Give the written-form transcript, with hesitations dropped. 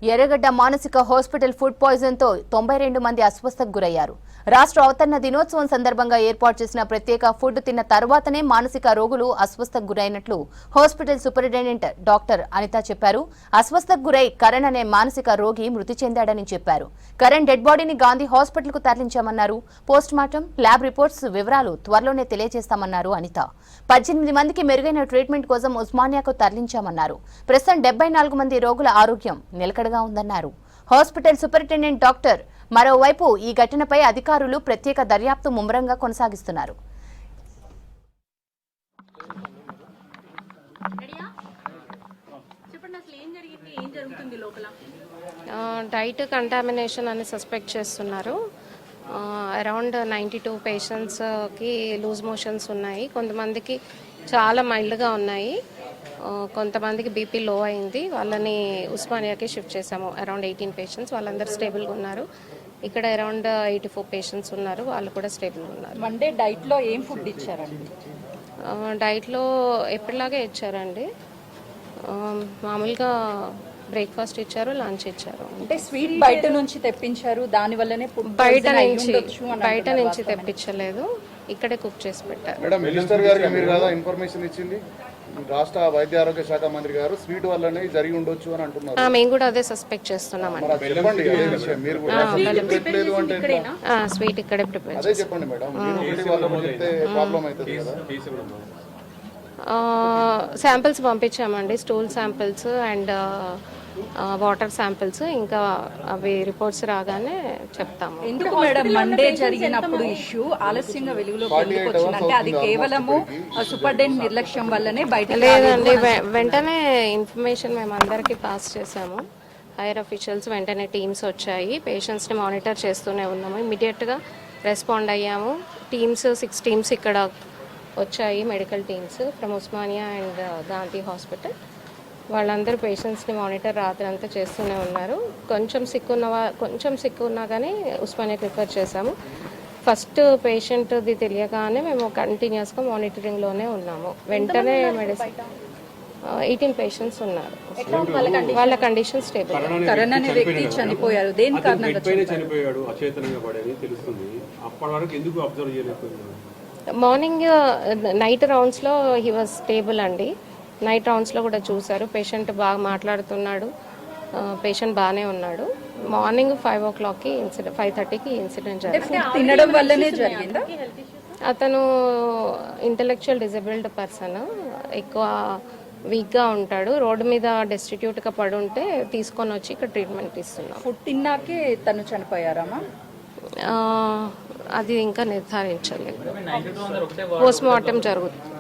ఎర్రగడ్డ మానసిక hospital food poison తో 92 మంది అస్వస్థతకు గురయ్యారు. రాష్ట్ర అవతరణ దినోత్సవం సందర్భంగా ఏర్పాటు చేసిన ప్రత్యేక ఫుడ్ తిన్న తర్వాతనే మానసిక రోగులు అస్వస్థతకు గురైనట్లు హాస్పిటల్ సూపరింటెండెంట్ డాక్టర్ అనిత చెప్పారు. అస్వస్థతకు గురై కరణ్ అనే మానసిక రోగి మృతి చెందాడని చెప్పారు. కరణ్ డెడ్ బాడీని గాంధీ హాస్పిటల్ కు తరలించామన్నారు. పోస్ట్ మార్టం, ల్యాబ్ రిపోర్ట్స్ వివరాలు త్వరలోనే తెలియజేస్తామన్నారు అనిత. 18 మందికి మెరుగైన ట్రీట్మెంట్ కోసం ఉస్మానియాకు తరలించామన్నారు. ప్రస్తుతం 74 మంది రోగుల ఆరోగ్యం నిలకడగా ఉందన్నారు. హాస్పిటల్ సూపరింటెండెంట్ డాక్టర్ మరోవైపు ఈ ఘటనపై అధికారులు ప్రత్యేక దర్యాప్తు ముమ్మరంగా కొనసాగిస్తున్నారు. డైట్ కంటామినేషన్ అని సస్పెక్ట్ చేస్తున్నారు. అరౌండ్ 92 పేషెంట్స్కి లూజ్ మోషన్స్ ఉన్నాయి. కొంతమందికి చాలా మైల్డ్గా ఉన్నాయి. కొంతమందికి బీపీ లో అయింది. వాళ్ళని ఉస్మానియాకి షిఫ్ట్ చేశాము. అరౌండ్ 18 పేషెంట్స్, వాళ్ళందరూ స్టేబుల్గా ఉన్నారు. ఇక్కడ అరౌండ్ 84 పేషెంట్స్ ఉన్నారు, వాళ్ళు కూడా స్టేబుల్గా ఉన్నారు. మండే డైట్లో ఏం ఫుడ్ ఇచ్చారండి? డైట్లో ఎప్పటిలాగే ఇచ్చారండి. మామూలుగా బ్రేక్ఫాస్ట్ ఇచ్చారు, లంచ్ ఇచ్చారు. అంటే స్వీట్ బయట నుంచి తెప్పించారు, దాని వల్లనే బయట నుంచి తెప్పించలేదు, ఇక్కడే కుక్ చేసి పెట్టారు. మేడం, మినిస్టర్ గారికి మీరు కదా ఇన్ఫర్మేషన్ ఇచ్చింది, రాష్ట్ర వైద్య ఆరోగ్య శాఖ మంత్రి గారు స్వీట్ వల్లనే జరిగి ఉండొచ్చు అని అంటున్నారు. మేము కూడా అదే సస్పెక్ట్ చేస్తున్నామండి. స్వీట్ ఇక్కడే ప్రిపేర్ అదే చెప్పండి మేడం, చెప్తే ప్రాబ్లం అవుతుంది కదా. శాంపిల్స్ పంపించామండి, stool samples and water samples. ఇంకా అవి రిపోర్ట్స్ రాగానే చెప్తాము. ఎందుకు మేడం మండే జరిగినప్పుడు ఇష్యూ ఆలస్యంగా వెలుగులోకి వచ్చింది? అంటే అది కేవలము సూపరింటెండెంట్ నిర్లక్ష్యం వల్లనే బయట లేదండి. వెంటనే ఇన్ఫర్మేషన్ మేము అందరికీ పాస్ చేసాము. హైయర్ అఫీషియల్స్ వెంటనే టీమ్స్ వచ్చాయి, పేషెంట్స్ని మానిటర్ చేస్తూనే ఉన్నాము. ఇమీడియట్గా రెస్పాండ్ అయ్యాము. 6 టీమ్స్ ఇక్కడ వచ్చాయి, medical teams from Osmania and Gandhi hospital. వాళ్ళందరూ పేషెంట్స్ని మానిటర్ రాత్రి అంతా చేస్తూనే ఉన్నారు. కొంచెం సిక్ ఉన్నా కానీ ఉస్మానియాకి రిఫర్ చేశాము. ఫస్ట్ పేషెంట్ది తెలియగానే మేము కంటిన్యూస్గా మానిటరింగ్లోనే ఉన్నాము. వెంటనే మెడిసిన్ 18 పేషెంట్స్ ఉన్నారు, వాళ్ళ కండిషన్ స్టేబుల్. కరణ్ అనే వ్యక్తి చనిపోయారు, దేని కారణంగా చనిపోయాడు? అచేతనంగా పడని తెలుస్తుంది. అప్పటి వరకు ఎందుకు అబ్జర్వ్ చేయలేకపోయింది? మార్నింగ్ నైట్ రౌండ్స్లో హీ వాజ్ స్టేబుల్ అండి. నైట్ రౌండ్స్లో కూడా చూశారు, పేషెంట్ బాగా మాట్లాడుతున్నాడు, పేషెంట్ బాగానే ఉన్నాడు. మార్నింగ్ 5 o'clockకి ఇన్సిడెంట్, 5:30కి ఇన్సిడెంట్ జరిగింది. అతను ఇంటెలెక్చువల్ డిజబిల్డ్ పర్సన్, ఎక్కువ వీక్గా ఉంటాడు. రోడ్డు మీద డెస్టిట్యూట్గా పడి ఉంటే తీసుకొని వచ్చి ఇక్కడ ట్రీట్మెంట్ ఇస్తున్నాం. ఫుడ్ తిన్నాకే తను చనిపోయారమ్మా? అది ఇంకా నిర్ధారించలేదు, పోస్ట్ మార్టం జరుగుతుంది.